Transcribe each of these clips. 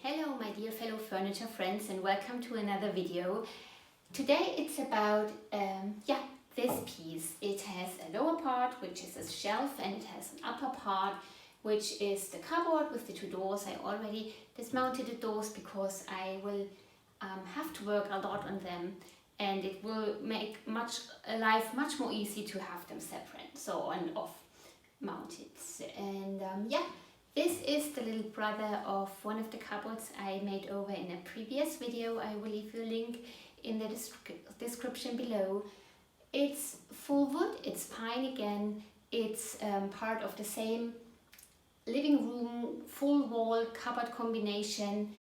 Hello my dear fellow furniture friends, and welcome to another video. Today it's about this piece. It has a lower part which is a shelf, and it has an upper part which is the cupboard with the two doors. I already dismounted the doors because I will have to work a lot on them, and it will make life much more easy to have them separate, so on and off mounted. And this is the little brother of one of the cupboards I made over in a previous video. I will leave you a link in the description below. It's full wood, it's pine again, it's part of the same living room, full wall cupboard combination.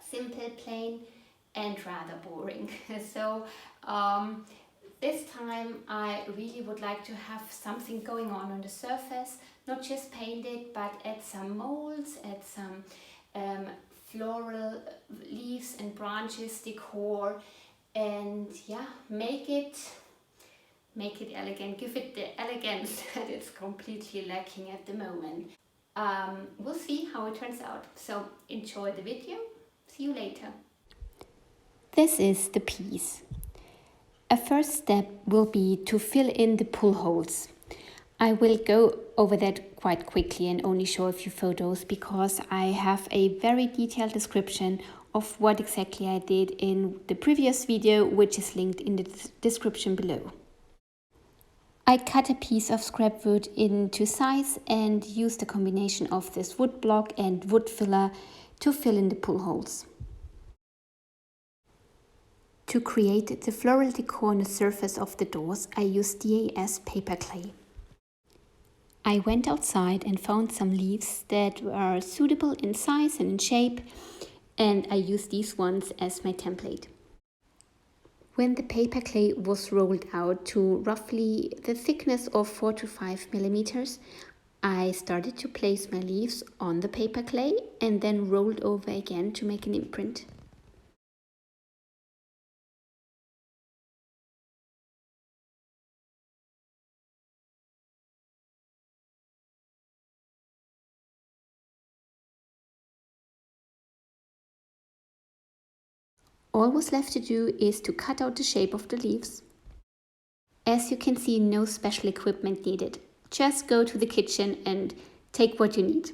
Simple, plain and rather boring. So this time I really would like to have something going on the surface, not just paint it, but add some molds, add some floral leaves and branches decor, and make it elegant, give it the elegance that it's completely lacking at the moment. We'll see how it turns out, so enjoy the video. See you later. This is the piece. A first step will be to fill in the pull holes. I will go over that quite quickly and only show a few photos because I have a very detailed description of what exactly I did in the previous video, which is linked in the description below. I cut a piece of scrap wood into size and used a combination of this wood block and wood filler to fill in the pull holes. To create the floral decor on the surface of the doors, I used DAS paper clay. I went outside and found some leaves that were suitable in size and in shape, and I used these ones as my template. When the paper clay was rolled out to roughly the thickness of 4 to 5 millimeters, I started to place my leaves on the paper clay and then rolled over again to make an imprint. All was left to do is to cut out the shape of the leaves. As you can see, no special equipment needed. Just go to the kitchen and take what you need.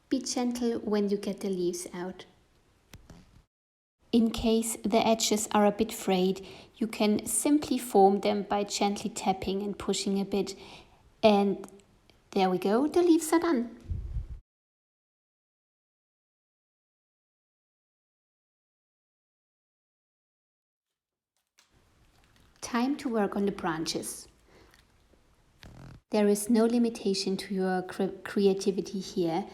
Be gentle when you get the leaves out. In case the edges are a bit frayed, you can simply form them by gently tapping and pushing a bit. And there we go, the leaves are done. Time to work on the branches. There is no limitation to your creativity here.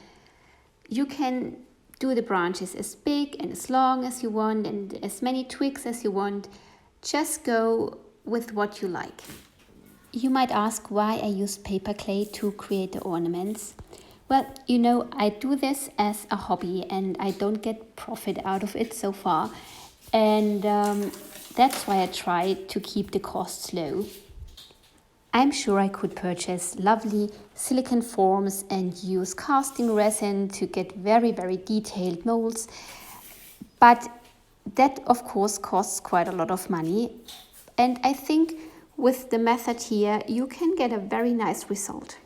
You can do the branches as big and as long as you want and as many twigs as you want. Just go with what you like. You might ask why I use paper clay to create the ornaments. Well, you know, I do this as a hobby and I don't get profit out of it so far. And that's why I try to keep the costs low. I'm sure I could purchase lovely silicone forms and use casting resin to get very, very detailed molds. But that, of course, costs quite a lot of money. And I think with the method here, you can get a very nice result.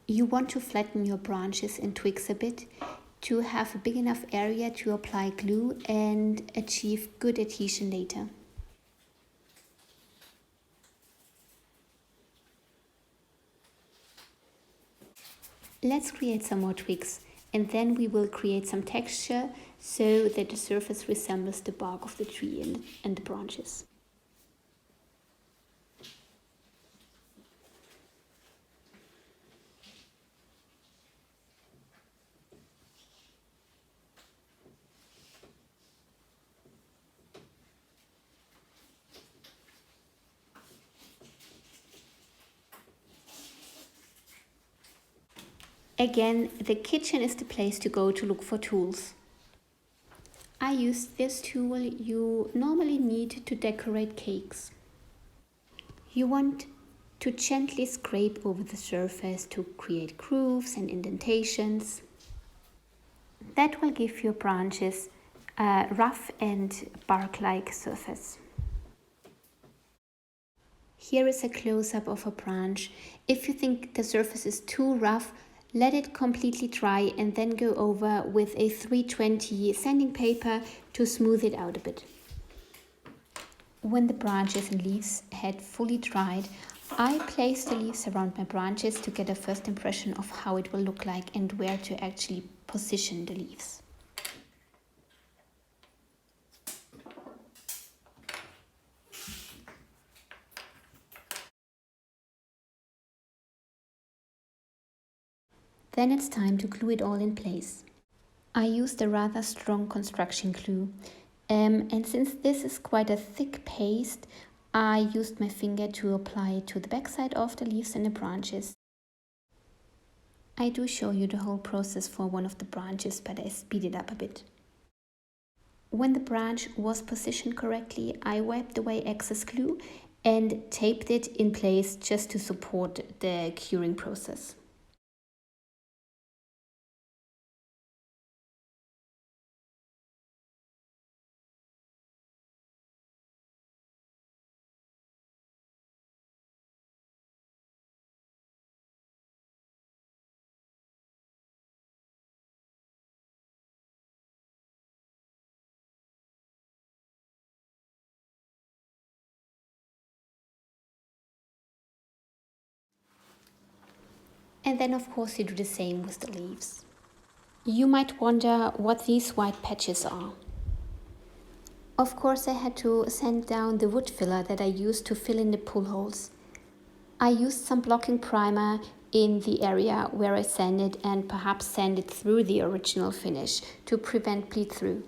You want to flatten your branches and twigs a bit to have a big enough area to apply glue and achieve good adhesion later. Let's create some more twigs, and then we will create some texture so that the surface resembles the bark of the tree and the branches. Again, the kitchen is the place to go to look for tools. I use this tool you normally need to decorate cakes. You want to gently scrape over the surface to create grooves and indentations. That will give your branches a rough and bark-like surface. Here is a close-up of a branch. If you think the surface is too rough, let it completely dry and then go over with a 320 sanding paper to smooth it out a bit. When the branches and leaves had fully dried, I placed the leaves around my branches to get a first impression of how it will look like and where to actually position the leaves. Then it's time to glue it all in place. I used a rather strong construction glue, and since this is quite a thick paste, I used my finger to apply it to the backside of the leaves and the branches. I do show you the whole process for one of the branches, but I speed it up a bit. When the branch was positioned correctly, I wiped away excess glue and taped it in place just to support the curing process. And then of course you do the same with the leaves. You might wonder what these white patches are. Of course I had to sand down the wood filler that I used to fill in the pull holes. I used some blocking primer in the area where I sanded and perhaps sanded through the original finish to prevent bleed through.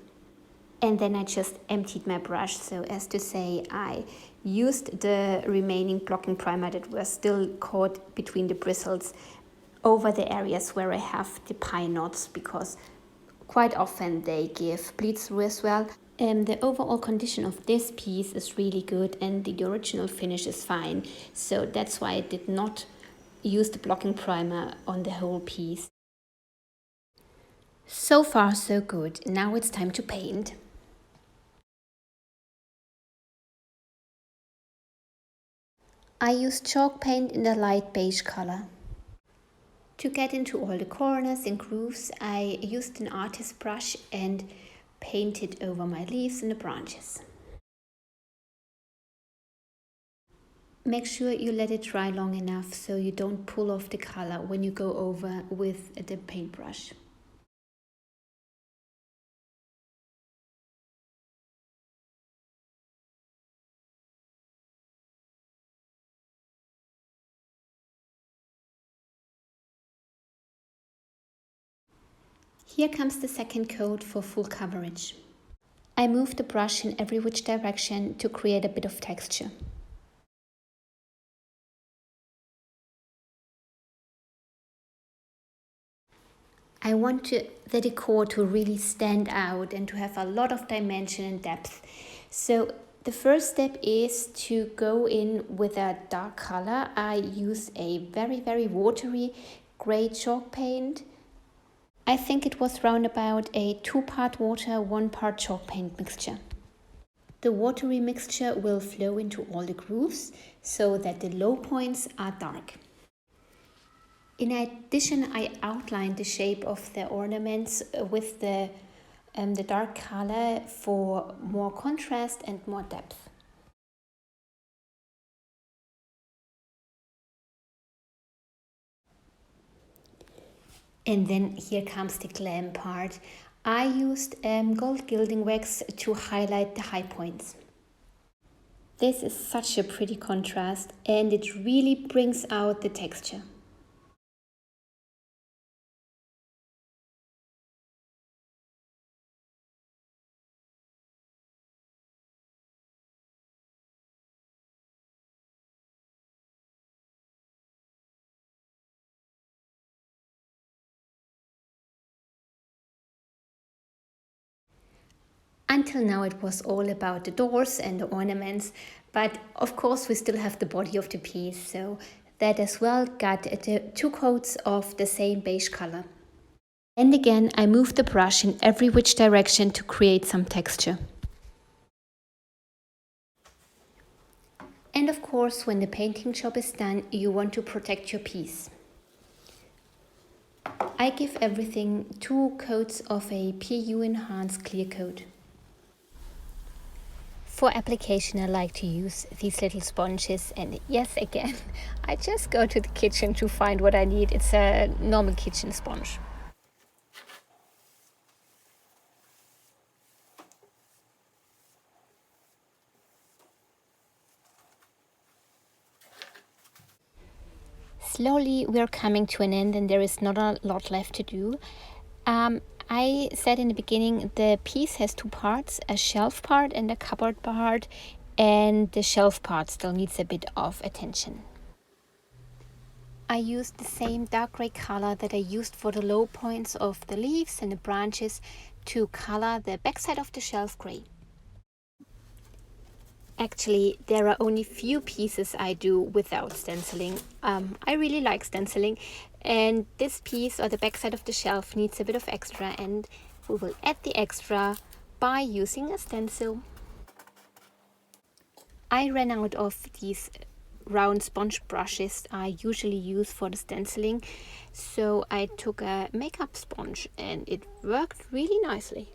And then I just emptied my brush, so as to say I used the remaining blocking primer that was still caught between the bristles over the areas where I have the pine knots, because quite often they give bleed through as well. And the overall condition of this piece is really good and the original finish is fine, so that's why I did not use the blocking primer on the whole piece. So far so good. Now it's time to paint. I used chalk paint in the light beige color. To get into all the corners and grooves, I used an artist brush and painted over my leaves and the branches. Make sure you let it dry long enough so you don't pull off the color when you go over with the paintbrush. Here comes the second coat for full coverage. I move the brush in every which direction to create a bit of texture. I want the decor to really stand out and to have a lot of dimension and depth. So the first step is to go in with a dark color. I use a very watery gray chalk paint. I think it was round about a 2-part water, 1-part chalk paint mixture. The watery mixture will flow into all the grooves so that the low points are dark. In addition, I outlined the shape of the ornaments with the dark color for more contrast and more depth. And then here comes the glam part. I used gold gilding wax to highlight the high points. This is such a pretty contrast and it really brings out the texture. Until now it was all about the doors and the ornaments, but of course we still have the body of the piece, so that as well got two coats of the same beige color. And again I moved the brush in every which direction to create some texture. And of course when the painting job is done you want to protect your piece. I give everything 2 coats of a PU enhanced clear coat. For application I like to use these little sponges, and yes, again, I just go to the kitchen to find what I need. It's a normal kitchen sponge. Slowly we're coming to an end and there is not a lot left to do. I said in the beginning the piece has 2 parts, a shelf part and a cupboard part, and the shelf part still needs a bit of attention. I used the same dark gray color that I used for the low points of the leaves and the branches to color the backside of the shelf gray. Actually, there are only few pieces I do without stenciling. I really like stenciling, and this piece or the backside of the shelf needs a bit of extra, and we will add the extra by using a stencil. I ran out of these round sponge brushes I usually use for the stenciling, so I took a makeup sponge and it worked really nicely.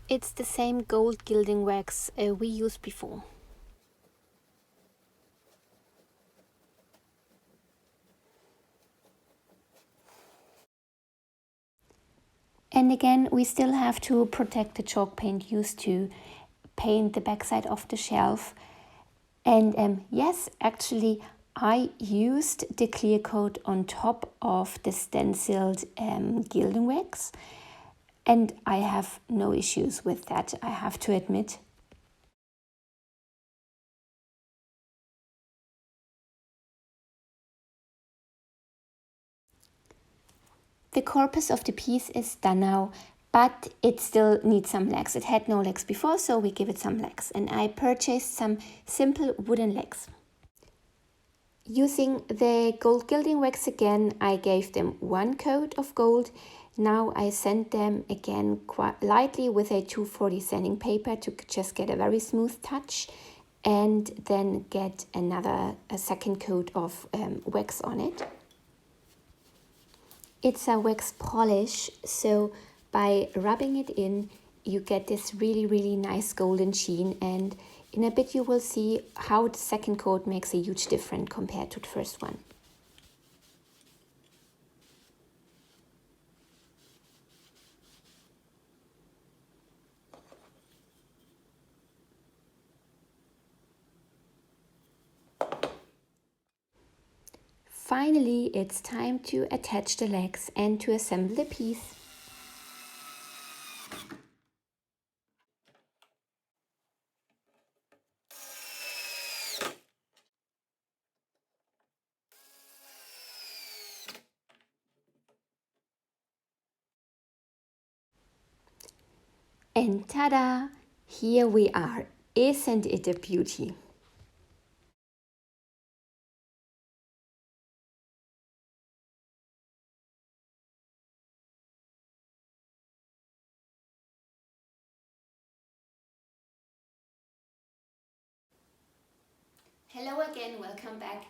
It's the same gold gilding wax we used before. And again, we still have to protect the chalk paint used to paint the backside of the shelf. And yes, actually, I used the clear coat on top of the stenciled gilding wax. And I have no issues with that, I have to admit. The corpus of the piece is done now, but it still needs some legs. It had no legs before, so we give it some legs. And I purchased some simple wooden legs. Using the gold gilding wax again, I gave them 1 coat of gold. Now I sand them again quite lightly with a 240 sanding paper to just get a very smooth touch, and then get a second coat of wax on it. It's a wax polish, so by rubbing it in, you get this really nice golden sheen, and in a bit you will see how the second coat makes a huge difference compared to the first one. Finally, it's time to attach the legs and to assemble the piece. And ta-da! Here we are. Isn't it a beauty? Hello again, welcome back.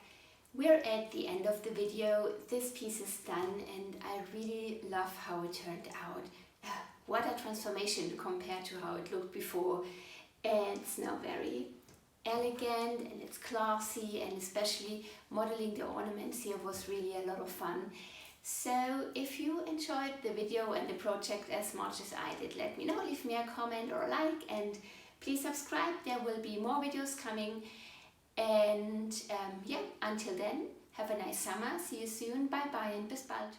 We're at the end of the video. This piece is done and I really love how it turned out. What a transformation compared to how it looked before. And it's now very elegant and it's classy, and especially modeling the ornaments here was really a lot of fun. So if you enjoyed the video and the project as much as I did, let me know, leave me a comment or a like, and please subscribe. There will be more videos coming. And yeah, until then, have a nice summer. See you soon. Bye bye and bis bald.